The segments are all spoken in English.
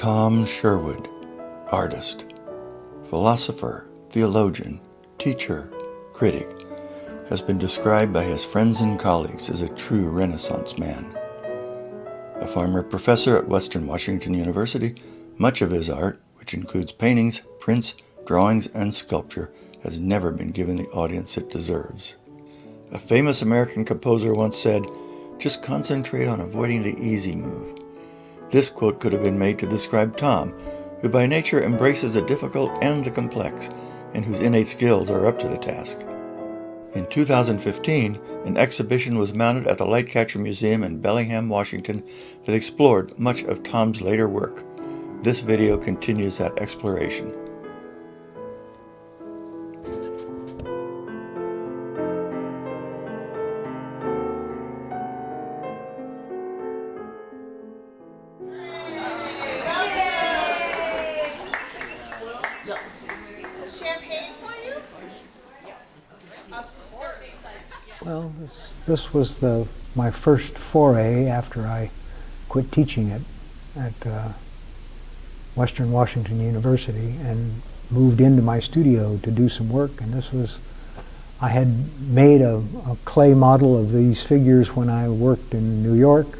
Tom Sherwood, artist, philosopher, theologian, teacher, critic, has been described by his friends and colleagues as a true Renaissance man. A former professor at Western Washington University, much of his art, which includes paintings, prints, drawings, and sculpture, has never been given the audience it deserves. A famous American composer once said, "Just concentrate on avoiding the easy move." This quote could have been made to describe Tom, who by nature embraces the difficult and the complex, and whose innate skills are up to the task. In 2015, an exhibition was mounted at the Lightcatcher Museum in Bellingham, Washington, that explored much of Tom's later work. This video continues that exploration. Champagne for you? Yes. Of course. Well, this was my first foray after I quit teaching at Western Washington University and moved into my studio to do some work. And I had made a clay model of these figures when I worked in New York,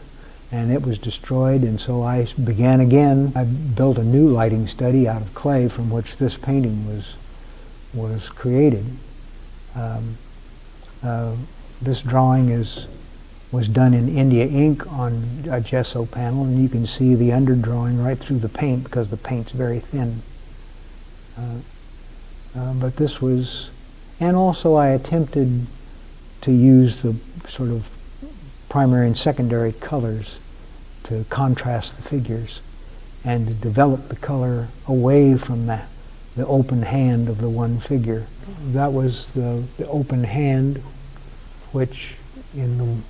and it was destroyed, and so I began again. I built a new lighting study out of clay from which this painting was created. This drawing was done in India ink on a gesso panel, and you can see the underdrawing right through the paint because the paint's very thin. But this was, and also I attempted to use the sort of primary and secondary colors to contrast the figures and to develop the color away from the open hand of the one figure. That was the open hand, which in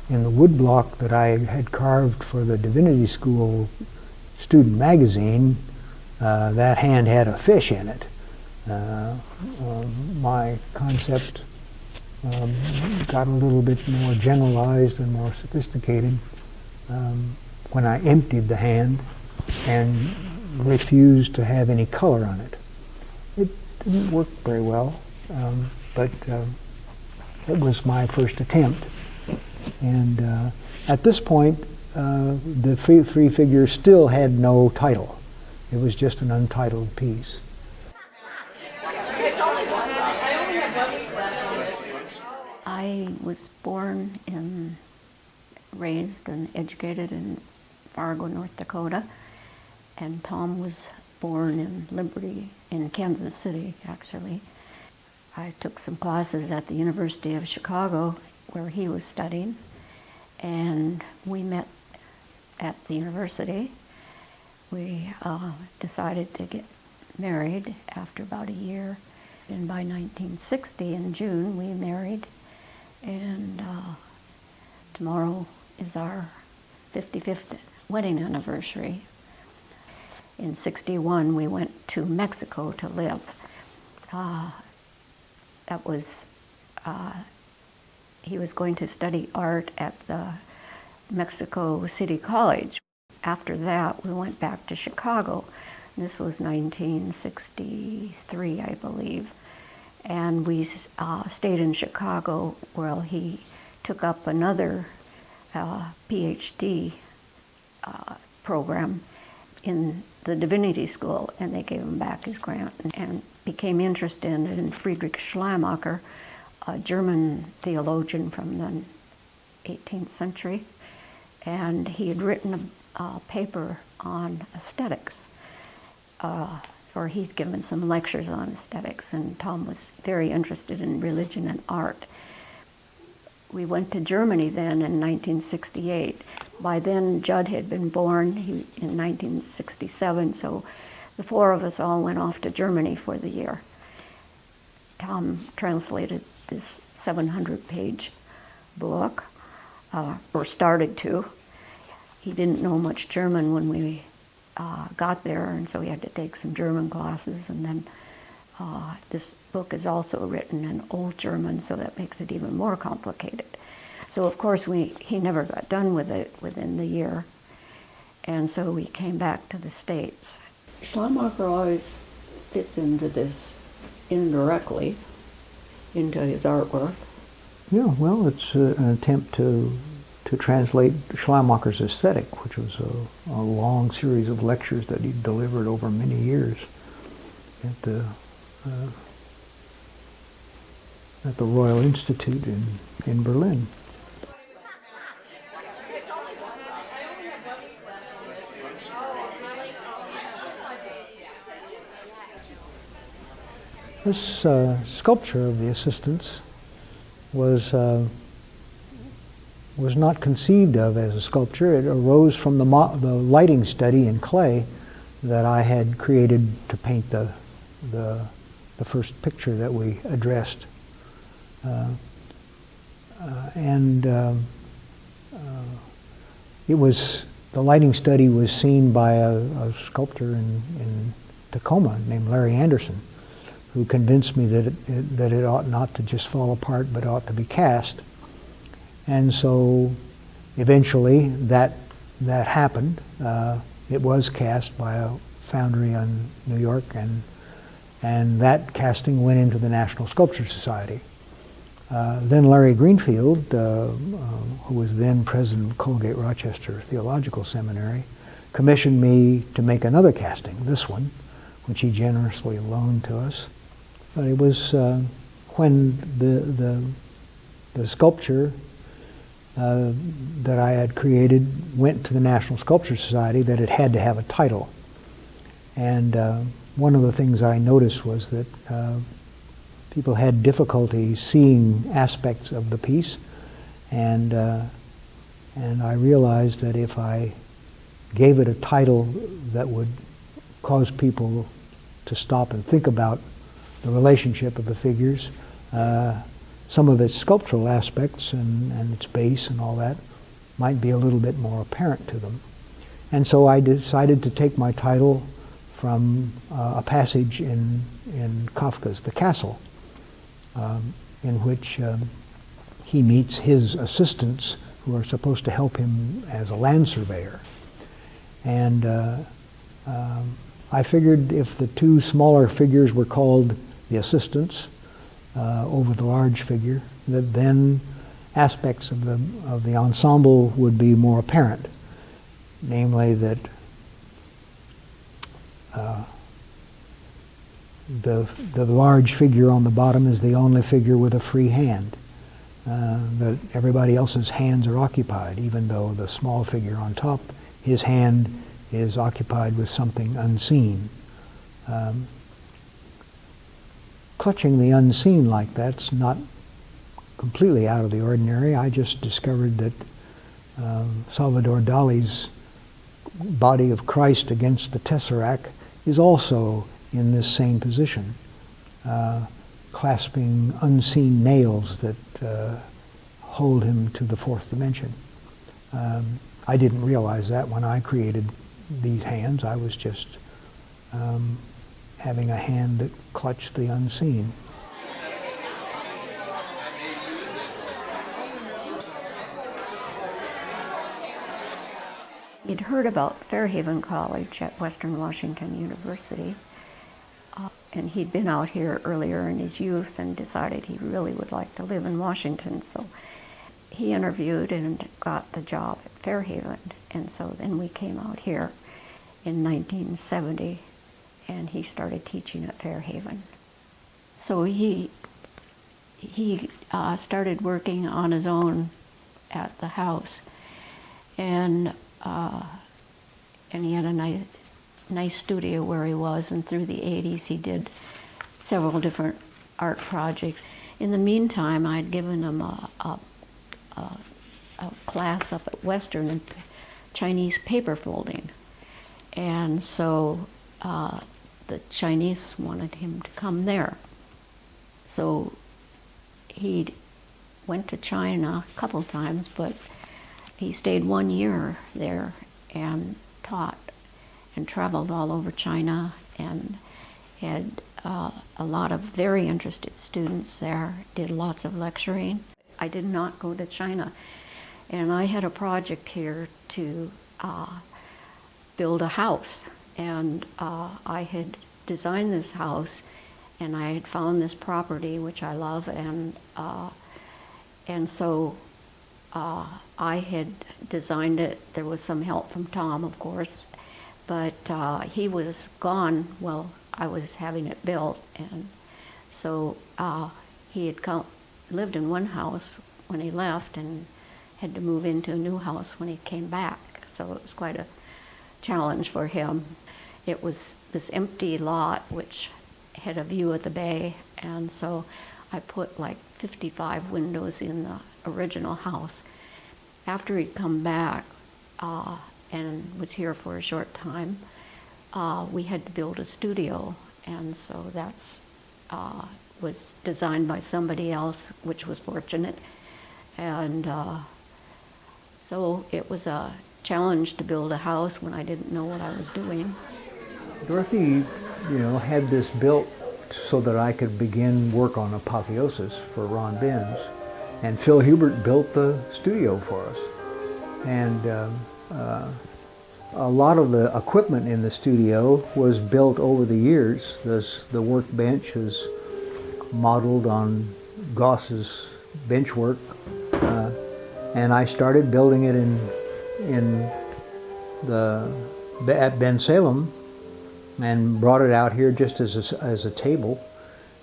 the woodblock that I had carved for the Divinity School student magazine, that hand had a fish in it. My concept got a little bit more generalized and more sophisticated when I emptied the hand and refused to have any color on it. It didn't work very well, but it was my first attempt. And at this point, the three figures still had no title. It was just an untitled piece. I was born and raised and educated in Fargo, North Dakota, and Tom was born in Liberty, in Kansas City, actually. I took some classes at the University of Chicago where he was studying, and we met at the university. We decided to get married after about a year, and by 1960 in June we married, and tomorrow is our 55th wedding anniversary. In '61 we went to Mexico to live. He was going to study art at the Mexico City College. After that, we went back to Chicago. This was 1963, I believe. And we stayed in Chicago while he took up another PhD program in the Divinity School, and they gave him back his grant and became interested in Friedrich Schleiermacher, a German theologian from the 18th century, and he had written a paper on aesthetics, or he'd given some lectures on aesthetics, and Tom was very interested in religion and art. We went to Germany then in 1968. By then, Judd had been born in 1967, so the four of us all went off to Germany for the year. Tom translated this 700-page book, or started to. He didn't know much German when we got there, and so he had to take some German classes, and then this book is also written in Old German, so that makes it even more complicated. So of course he never got done with it within the year. And so we came back to the States. Schleiermacher always fits into this indirectly, into his artwork. Yeah, well, it's an attempt to translate Schleiermacher's aesthetic, which was a long series of lectures that he delivered over many years at the Royal Institute in Berlin. This sculpture of the assistants was not conceived of as a sculpture. It arose from the lighting study in clay that I had created to paint the first picture that we addressed. The lighting study was seen by a sculptor in Tacoma named Larry Anderson, who convinced me that it ought not to just fall apart, but ought to be cast. And so eventually that happened. It was cast by a foundry in New York, and that casting went into the National Sculpture Society. Then Larry Greenfield, who was then president of Colgate Rochester Theological Seminary, commissioned me to make another casting, this one, which he generously loaned to us. But it was when the sculpture that I had created went to the National Sculpture Society that it had to have a title. And one of the things I noticed was that people had difficulty seeing aspects of the piece, and I realized that if I gave it a title that would cause people to stop and think about the relationship of the figures, some of its sculptural aspects and its base and all that might be a little bit more apparent to them. And so I decided to take my title from a passage in Kafka's The Castle, in which he meets his assistants who are supposed to help him as a land surveyor. And I figured if the two smaller figures were called the assistants over the large figure, that then aspects of the ensemble would be more apparent. Namely that the large figure on the bottom is the only figure with a free hand. That everybody else's hands are occupied, even though the small figure on top, his hand is occupied with something unseen. Clutching the unseen like that's not completely out of the ordinary. I just discovered that Salvador Dali's body of Christ against the tesseract is also in this same position, clasping unseen nails that hold him to the fourth dimension. I didn't realize that when I created these hands. I was just having a hand that clutched the unseen. He'd heard about Fairhaven College at Western Washington University, and he'd been out here earlier in his youth and decided he really would like to live in Washington. So he interviewed and got the job at Fairhaven, and so then we came out here in 1970, and he started teaching at Fairhaven. So he started working on his own at the house, and he had a nice studio where he was, and through the 80s he did several different art projects. In the meantime, I'd given him a class up at Western in Chinese paper folding, and so the Chinese wanted him to come there. So he went to China a couple times, but he stayed 1 year there and taught and traveled all over China and had a lot of very interested students there, did lots of lecturing. I did not go to China, and I had a project here to build a house. And I had designed this house, and I had found this property, which I love, and so I had designed it. There was some help from Tom, of course, but he was gone while I was having it built, and so he had lived in one house when he left and had to move into a new house when he came back. So it was quite a challenge for him. It was this empty lot which had a view of the bay, and so I put like 55 windows in the original house. After he'd come back and was here for a short time, we had to build a studio, and so that's was designed by somebody else, which was fortunate. And so it was a challenge to build a house when I didn't know what I was doing. Dorothy, had this built so that I could begin work on Apotheosis for Ron Benz. And Phil Hubert built the studio for us. And a lot of the equipment in the studio was built over the years. The workbench is modeled on Goss's bench work. And I started building it at Ben Salem and brought it out here just as a table.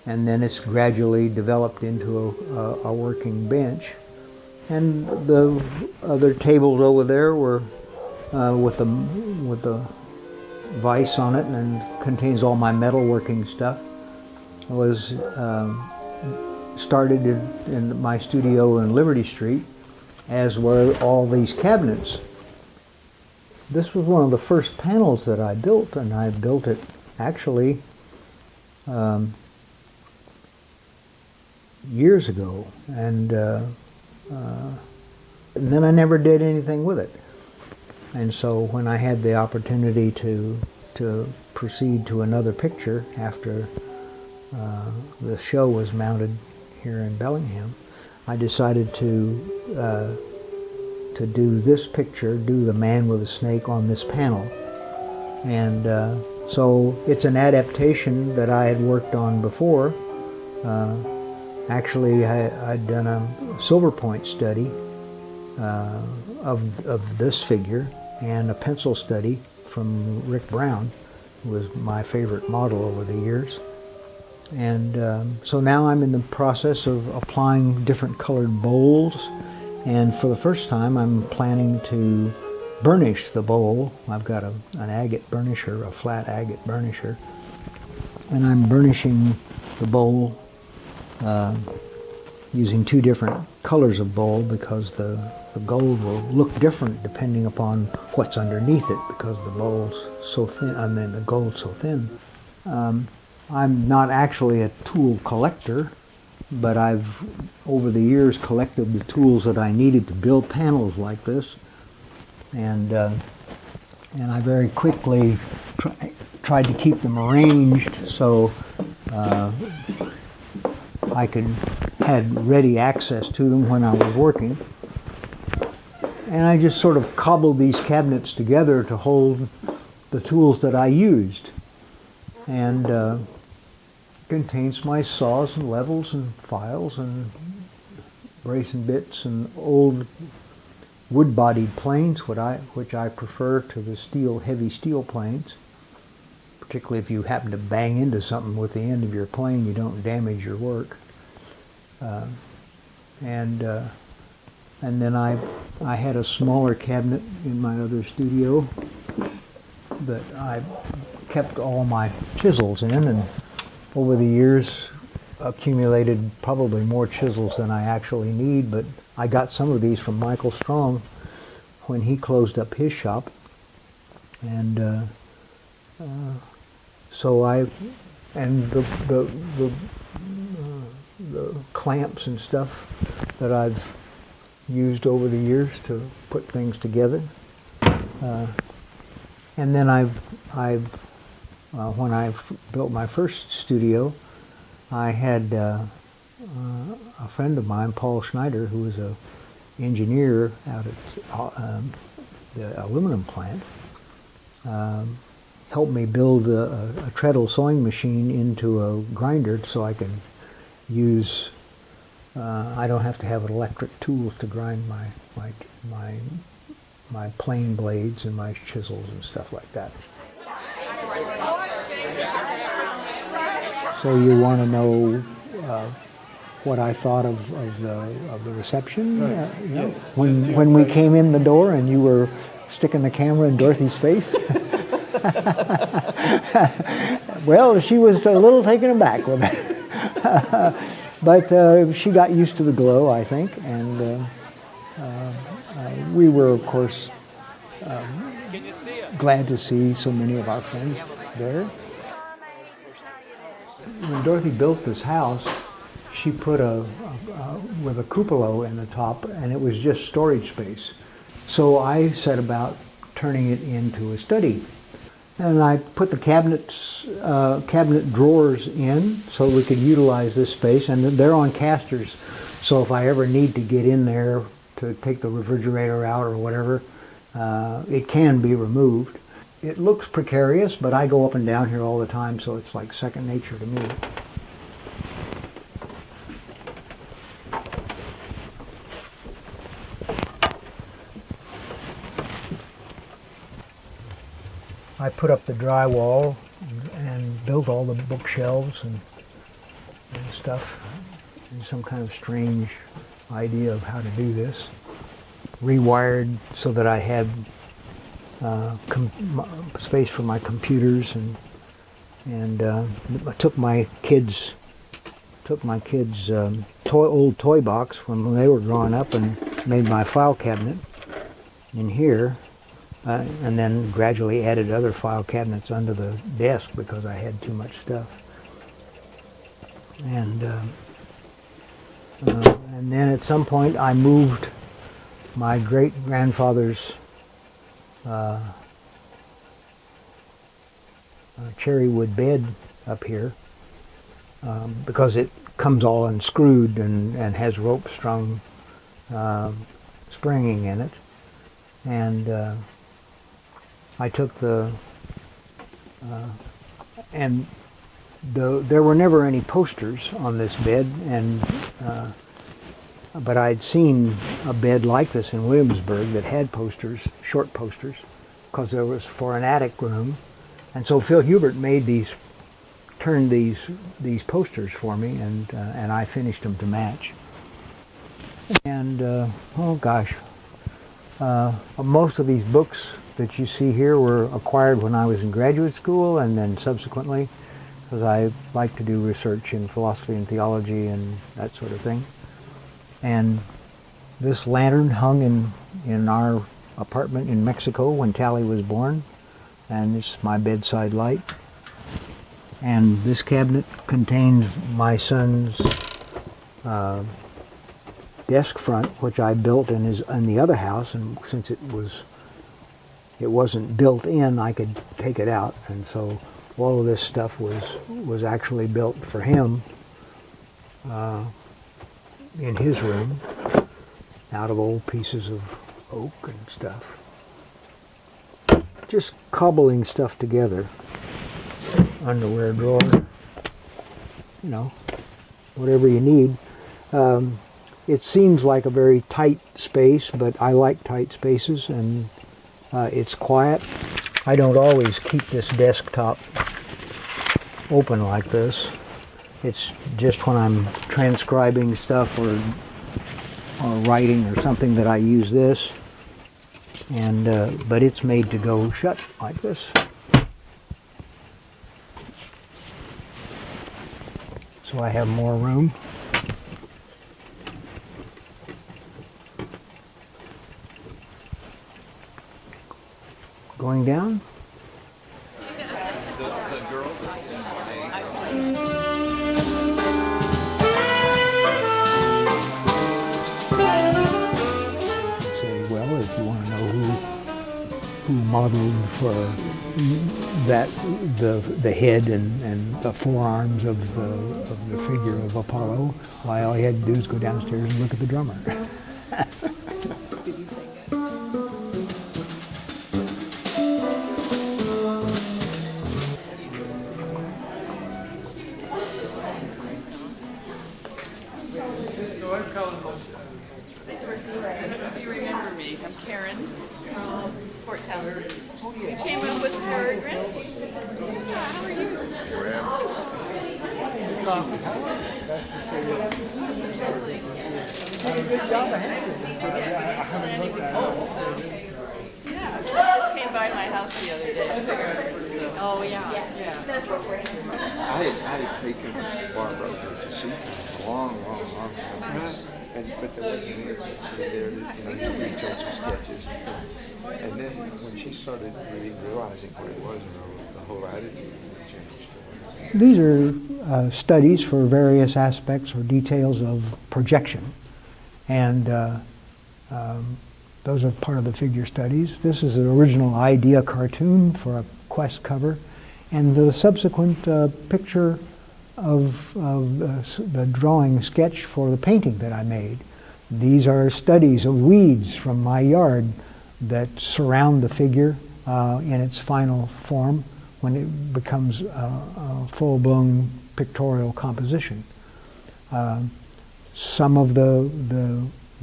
And then it's gradually developed into a working bench. And the other tables over there were with the vise on it and contains all my metalworking stuff. It was started in my studio in Liberty Street, as were all these cabinets. This was one of the first panels that I built, and I built it actually years ago, and then I never did anything with it. And so when I had the opportunity to proceed to another picture after the show was mounted here in Bellingham, I decided to do this picture, do the man with the snake on this panel. And so it's an adaptation that I had worked on before. Actually, I'd done a silver point study of this figure and a pencil study from Rick Brown, who was my favorite model over the years. And so now I'm in the process of applying different colored bowls, and for the first time I'm planning to burnish the bowl. I've got an agate burnisher, a flat agate burnisher, and I'm burnishing the bowl using two different colors of bowl because the gold will look different depending upon what's underneath it, because the bowl's so thin, the gold's so thin. I'm not actually a tool collector, but I've over the years collected the tools that I needed to build panels like this, and I very quickly tried to keep them arranged so I had ready access to them when I was working. And I just sort of cobbled these cabinets together to hold the tools that I used. And contains my saws and levels and files and brace and bits and old wood-bodied planes, which I prefer to the heavy steel planes. Particularly if you happen to bang into something with the end of your plane, you don't damage your work. And then I had a smaller cabinet in my other studio that I kept all my chisels in, and over the years accumulated probably more chisels than I actually need, but I got some of these from Michael Strong when he closed up his shop. And so the clamps and stuff that I've used over the years to put things together. And then when I built my first studio, I had a friend of mine, Paul Schneider, who was an engineer out at the aluminum plant. helped me build a treadle sewing machine into a grinder so I can use, I don't have to have electric tools to grind my plane blades and my chisels and stuff like that. So you want to know what I thought of the reception? Right. Yes. When we came in the door and you were sticking the camera in Dorothy's face? Well, she was a little taken aback with it. But she got used to the glow, I think, and we were, of course, glad to see so many of our friends there. When Dorothy built this house, she put with a cupola in the top, and it was just storage space. So I set about turning it into a study. And I put the cabinet drawers in so we could utilize this space, and they're on casters. So if I ever need to get in there to take the refrigerator out or whatever, it can be removed. It looks precarious, but I go up and down here all the time, so it's like second nature to me. I put up the drywall and built all the bookshelves and stuff. And some kind of strange idea of how to do this. Rewired so that I had space for my computers, and I took my kids' old toy box when they were growing up and made my file cabinet in here. And then gradually added other file cabinets under the desk because I had too much stuff. And then at some point I moved my great-grandfather's cherry wood bed up here because it comes all unscrewed and has rope strung springing in it. And I took there were never any posters on this bed, but I'd seen a bed like this in Williamsburg that had posters, short posters, because there was for an attic room, and so Phil Hubert turned these posters for me, and I finished them to match. And oh gosh, most of these books that you see here were acquired when I was in graduate school and then subsequently, because I like to do research in philosophy and theology and that sort of thing. And this lantern hung in our apartment in Mexico when Tally was born, and it's my bedside light. And this cabinet contains my son's desk front, which I built in the other house, and since it wasn't built in, I could take it out, and so all of this stuff was actually built for him in his room out of old pieces of oak and stuff. Just cobbling stuff together. Underwear drawer, whatever you need. It seems like a very tight space, but I like tight spaces, and it's quiet. I don't always keep this desktop open like this. It's just when I'm transcribing stuff or writing or something that I use this. And but it's made to go shut like this. So I have more room. Going down? The girl that's in Say, well, if you want to know who modeled for that the head and the forearms of the figure of Apollo, why all you had to do is go downstairs and look at the drummer. Hi, Dorothy. I don't know if you remember me. I'm Karen from Fort Townsend. You came up with Peregrine. Yeah, how are you? Tom, nice to see you. Did a good job of handling it. I haven't looked at it. Yeah, I just came by my house the other day. Oh, yeah. I had taken Barbara to see a long time. But there wasn't any there that, we told some sketches. And then when she started really realizing what it was, the whole attitude changed. These are studies for various aspects or details of projection, and those are part of the figure studies. This is an original idea cartoon for a Quest cover, and the subsequent picture of the drawing sketch for the painting that I made. These are studies of weeds from my yard that surround the figure in its final form when it becomes a full-blown pictorial composition. Some of the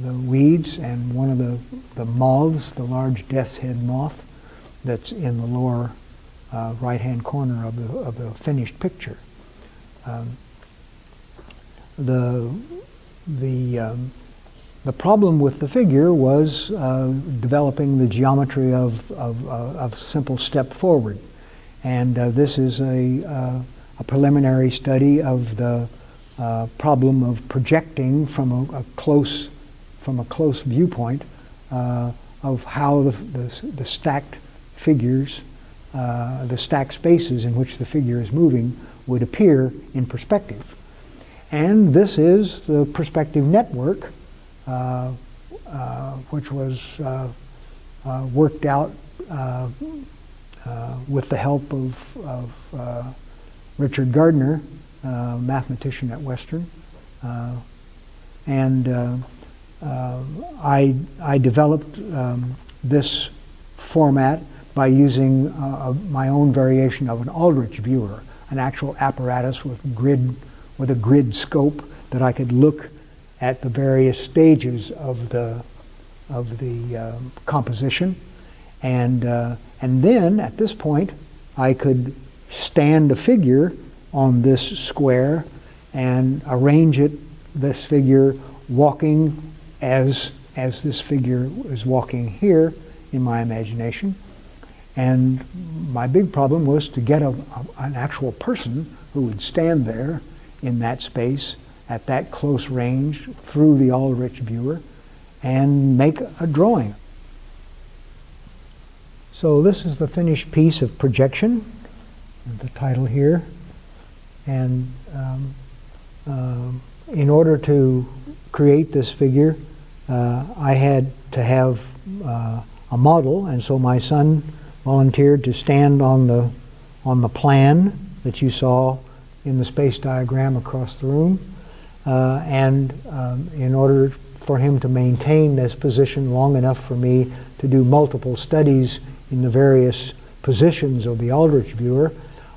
weeds and one of the moths, the large death's head moth, that's in the lower right-hand corner of the finished picture. The problem with the figure was developing the geometry of simple step forward, and this is a preliminary study of the problem of projecting from a close viewpoint of how the stacked figures, the stacked spaces in which the figure is moving would appear in perspective. And this is the perspective network, which was worked out with the help of Richard Gardner, mathematician at Western. I developed this format by using my own variation of an Aldrich viewer, an actual apparatus with a grid scope that I could look at the various stages of the composition, and then at this point I could stand a figure on this square and arrange this figure walking as this figure is walking here in my imagination. And my big problem was to get an actual person who would stand there in that space at that close range through the Aldrich viewer and make a drawing. So this is the finished piece of projection, the title here. And in order to create this figure, I had to have a model, and so my son volunteered to stand on the plan that you saw in the space diagram across the room, and in order for him to maintain this position long enough for me to do multiple studies in the various positions of the Aldrich viewer,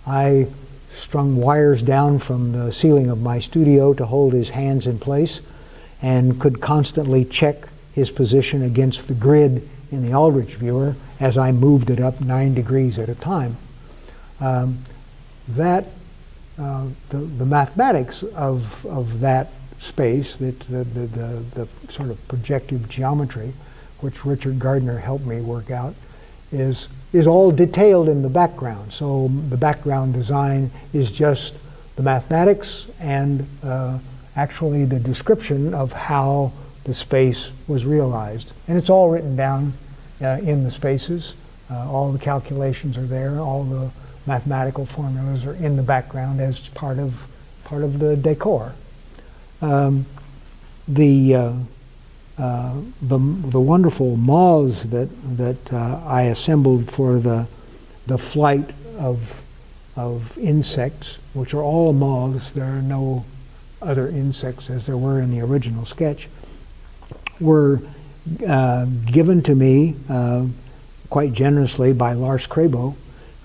I strung wires down from the ceiling of my studio to hold his hands in place, and could constantly check his position against the grid in the Aldrich viewer as I moved it up 9 degrees at a time. The mathematics of that space, the sort of projective geometry, which Richard Gardner helped me work out, is all detailed in the background. So the background design is just the mathematics and actually the description of how the space was realized. And it's all written down in the spaces. All the calculations are there. All the mathematical formulas are in the background as part of the decor. The wonderful moths that I assembled for the flight of insects, which are all moths, there are no other insects as there were in the original sketch, were given to me quite generously by Lars Krabo,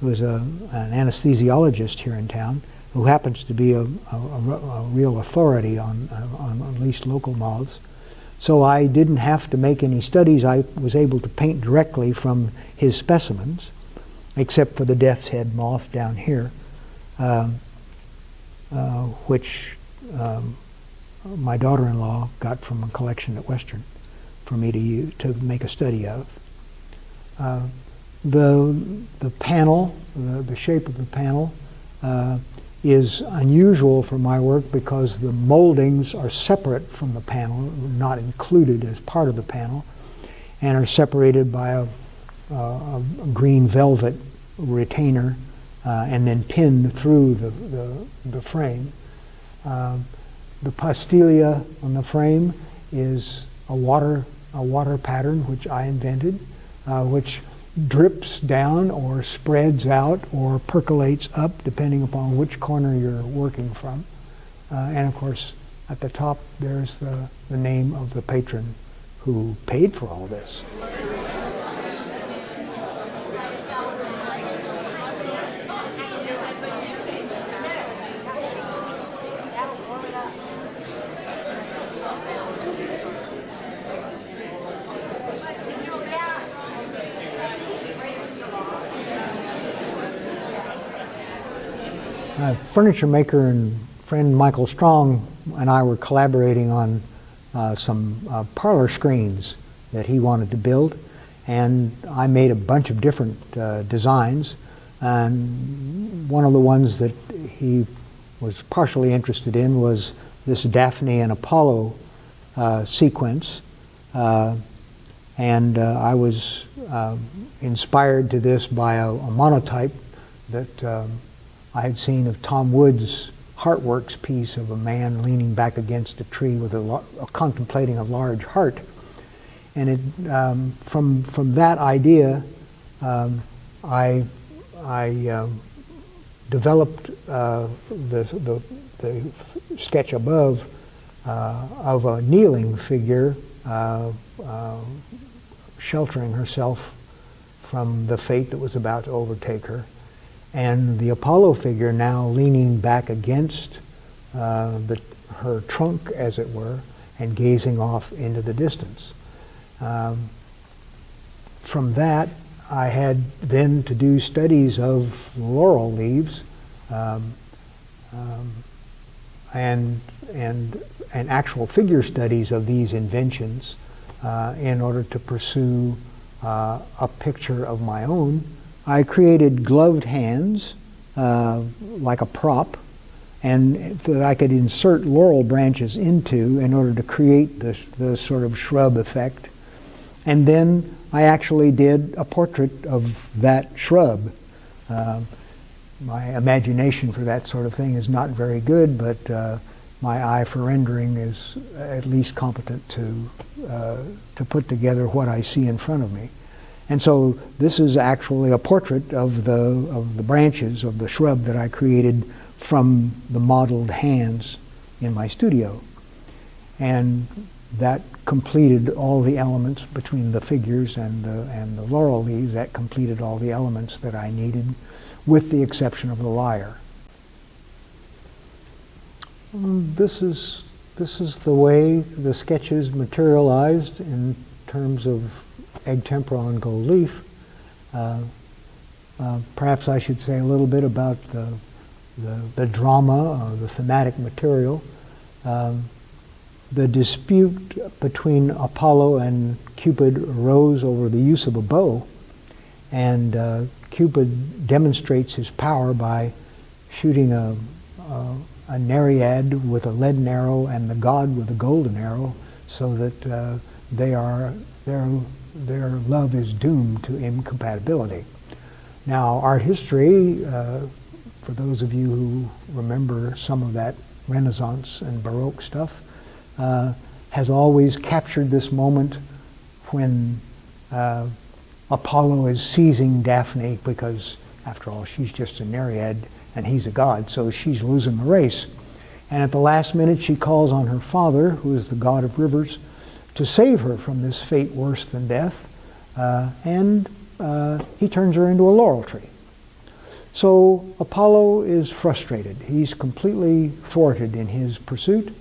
who is an anesthesiologist here in town, who happens to be a real authority on at least local moths. So I didn't have to make any studies. I was able to paint directly from his specimens, except for the death's head moth down here, which my daughter-in-law got from a collection at Western for me to make a study of. The panel, the shape of the panel, is unusual for my work because the moldings are separate from the panel, not included as part of the panel, and are separated by a green velvet retainer and then pinned through the frame. The pastilia on the frame is a water pattern which I invented, which drips down or spreads out or percolates up depending upon which corner you're working from. And of course, at the top there's the name of the patron who paid for all this. A furniture maker and friend Michael Strong and I were collaborating on some parlor screens that he wanted to build, and I made a bunch of different designs, and one of the ones that he was partially interested in was this Daphne and Apollo sequence, and I was inspired to this by a monotype that I had seen of Tom Wood's Heartworks piece of a man leaning back against a tree with contemplating a large heart. And it, from that idea, I developed the sketch above of a kneeling figure sheltering herself from the fate that was about to overtake her, and the Apollo figure now leaning back against her trunk, as it were, and gazing off into the distance. From that, I had then to do studies of laurel leaves and actual figure studies of these inventions in order to pursue a picture of my own. I created gloved hands like a prop, and that I could insert laurel branches into in order to create the sort of shrub effect. And then I actually did a portrait of that shrub. My imagination for that sort of thing is not very good, but my eye for rendering is at least competent to put together what I see in front of me. And so this is actually a portrait of the branches of the shrub that I created from the modeled hands in my studio. And that completed all the elements between the figures and the laurel leaves. That completed all the elements that I needed, with the exception of the lyre. This is the way the sketches materialized in terms of egg tempera on gold leaf. Perhaps I should say a little bit about the drama, the thematic material. The dispute between Apollo and Cupid arose over the use of a bow, and Cupid demonstrates his power by shooting a Nereid with a leaden arrow and the god with a golden arrow, so that their love is doomed to incompatibility. Now, art history, for those of you who remember some of that Renaissance and Baroque stuff, has always captured this moment when Apollo is seizing Daphne, because after all she's just a Nereid and he's a god, so she's losing the race. And at the last minute she calls on her father, who is the god of rivers, to save her from this fate worse than death, and he turns her into a laurel tree. So Apollo is frustrated. He's completely thwarted in his pursuit,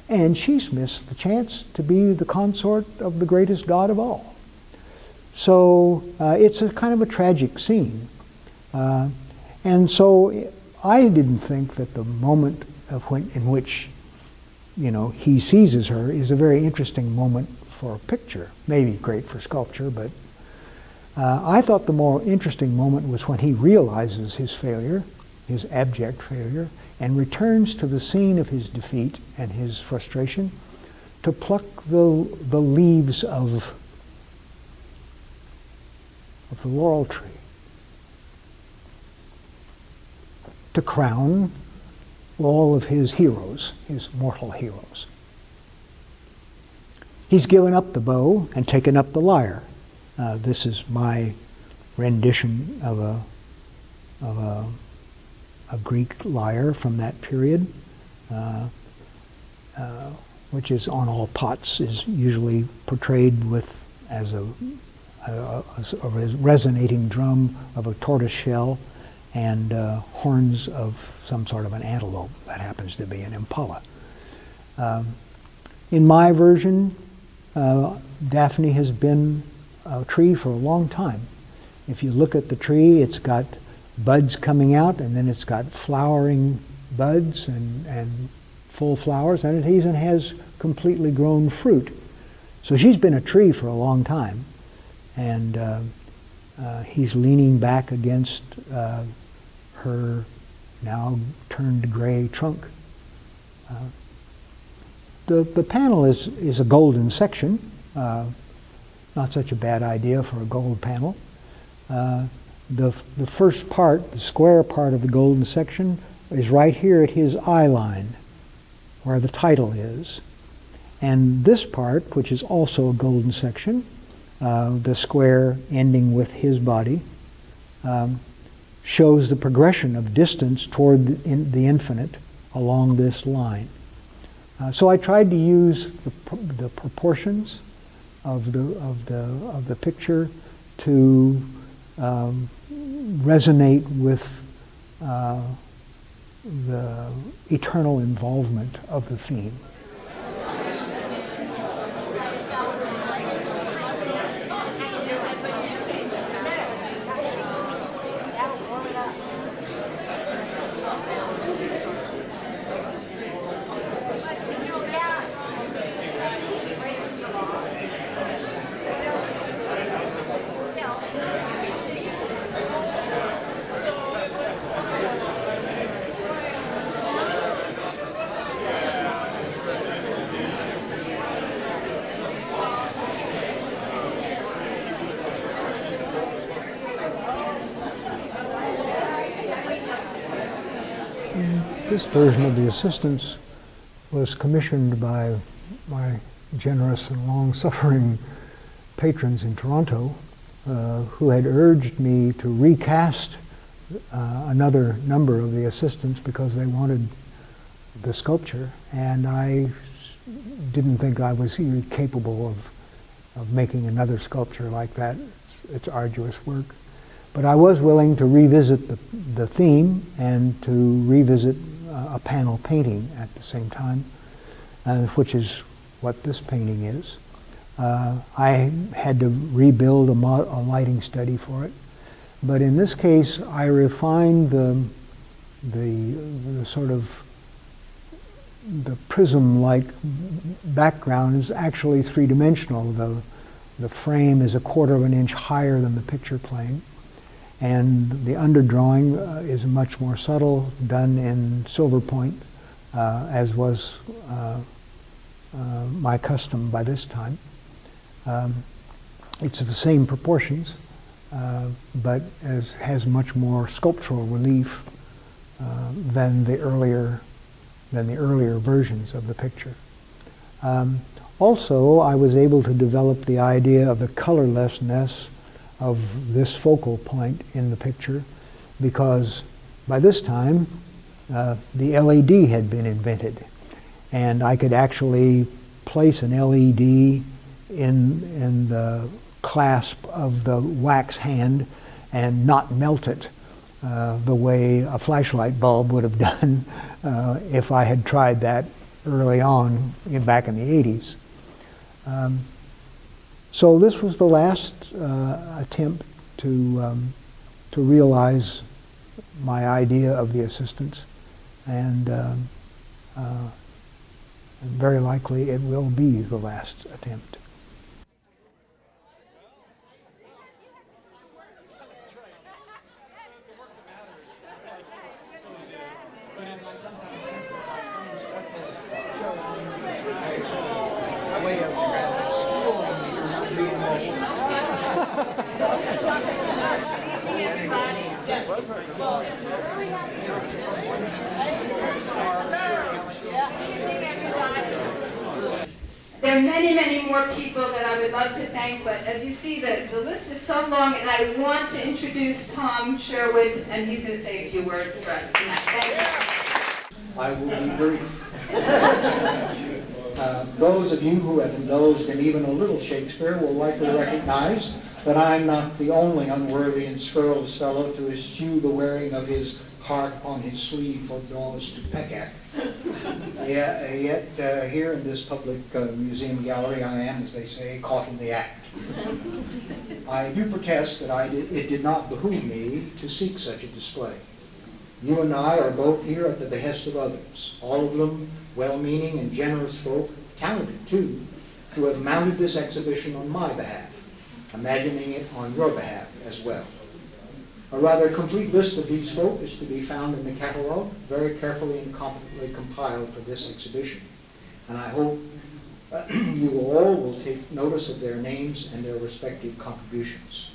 And she's missed the chance to be the consort of the greatest god of all. So it's a kind of a tragic scene. And so I didn't think that the moment in which, he seizes her is a very interesting moment for a picture. Maybe great for sculpture, but I thought the more interesting moment was when he realizes his failure, his abject failure, and returns to the scene of his defeat and his frustration to pluck the leaves of the laurel tree, to crown all of his heroes, his mortal heroes. He's given up the bow and taken up the lyre. This is my rendition of a Greek lyre from that period, which is on all pots, is usually portrayed as a resonating drum of a tortoise shell and horns of some sort of an antelope. That happens to be an impala. In my version, Daphne has been a tree for a long time. If you look at the tree, it's got buds coming out, and then it's got flowering buds and full flowers, and it even has completely grown fruit. So she's been a tree for a long time, and he's leaning back against her now turned gray trunk. The panel is a golden section, not such a bad idea for a gold panel. The first part, the square part of the golden section, is right here at his eye line, where the title is. And this part, which is also a golden section, the square ending with his body, shows the progression of distance toward the infinite along this line. So I tried to use the proportions of the picture to resonate with the eternal involvement of the theme. This version of The Assistants was commissioned by my generous and long-suffering patrons in Toronto, who had urged me to recast another number of The Assistants because they wanted the sculpture, and I didn't think I was even capable of making another sculpture like that. It's arduous work. But I was willing to revisit the theme and to revisit a panel painting at the same time, which is what this painting is. I had to rebuild a lighting study for it, but in this case I refined the sort of the prism-like background is actually three-dimensional. The frame is 1/4 of an inch higher than the picture plane. And the underdrawing is much more subtle, done in silver point, as was my custom by this time. It's the same proportions, but has much more sculptural relief than the earlier versions of the picture. Also, I was able to develop the idea of the colorlessness of this focal point in the picture, because by this time the LED had been invented, and I could actually place an LED in the clasp of the wax hand and not melt it the way a flashlight bulb would have done if I had tried that early on, back in the 80s. So this was the last attempt to realize my idea of the assistants, and very likely it will be the last attempt. There are many, many more people that I would love to thank, but as you see, the list is so long, and I want to introduce Tom Sherwood, and he's going to say a few words for us tonight. Thank you. I will be brief. Those of you who have indulged in even a little Shakespeare will likely recognize that I'm not the only unworthy and scurrilous fellow to eschew the wearing of his heart on his sleeve for dogs to peck at. Yet here in this public museum gallery, I am, as they say, caught in the act. I do protest that it did not behoove me to seek such a display. You and I are both here at the behest of others, all of them well-meaning and generous folk, talented too, who have mounted this exhibition on my behalf, imagining it on your behalf as well. A rather complete list of these folk is to be found in the catalog, very carefully and competently compiled for this exhibition. And I hope you all will take notice of their names and their respective contributions.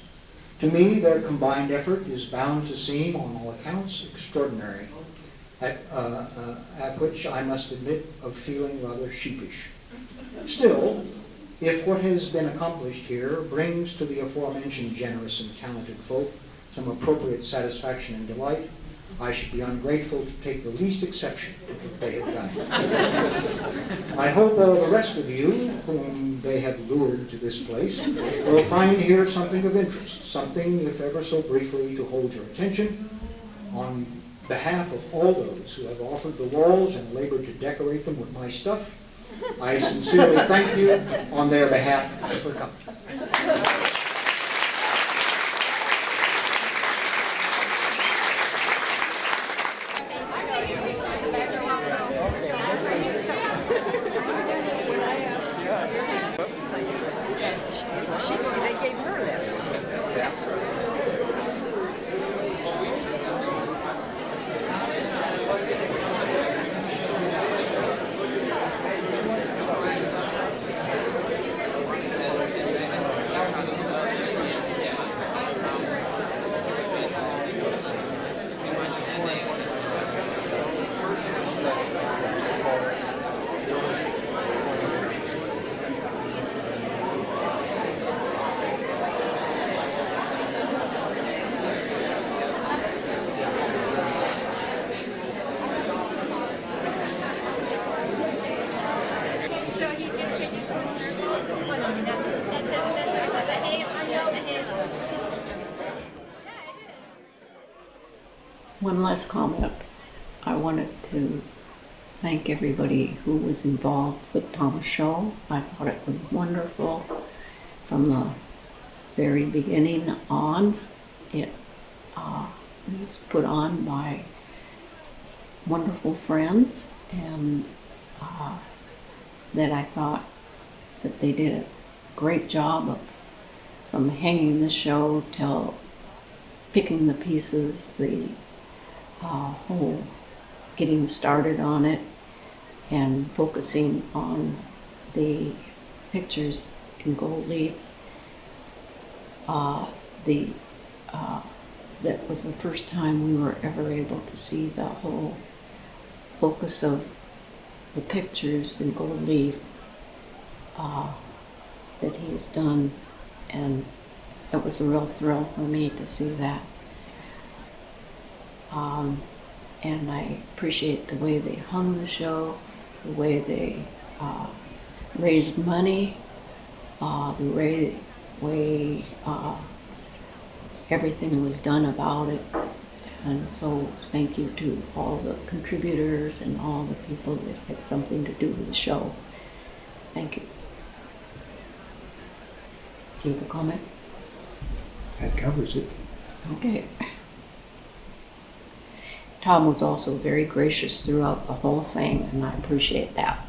To me, their combined effort is bound to seem, on all accounts, extraordinary, at which I must admit of feeling rather sheepish. Still, if what has been accomplished here brings to the aforementioned generous and talented folk some appropriate satisfaction and delight, I should be ungrateful to take the least exception to what they have done. I hope all the rest of you, whom they have lured to this place, will find here something of interest, something, if ever so briefly, to hold your attention. On behalf of all those who have offered the walls and labored to decorate them with my stuff, I sincerely thank you on their behalf for coming. They gave her that. One last comment. I wanted to thank everybody who was involved with Tom's show. I thought it was wonderful from the very beginning on. It was put on by wonderful friends, and that I thought that they did a great job of, from hanging the show till picking the pieces, the whole getting started on it, and focusing on the pictures in gold leaf. That was the first time we were ever able to see the whole focus of the pictures in gold leaf that he's done, and it was a real thrill for me to see that. And I appreciate the way they hung the show, the way they raised money, the way everything was done about it. And so thank you to all the contributors and all the people that had something to do with the show. Thank you. Do you have a comment? That covers it. Okay. Tom was also very gracious throughout the whole thing, and I appreciate that.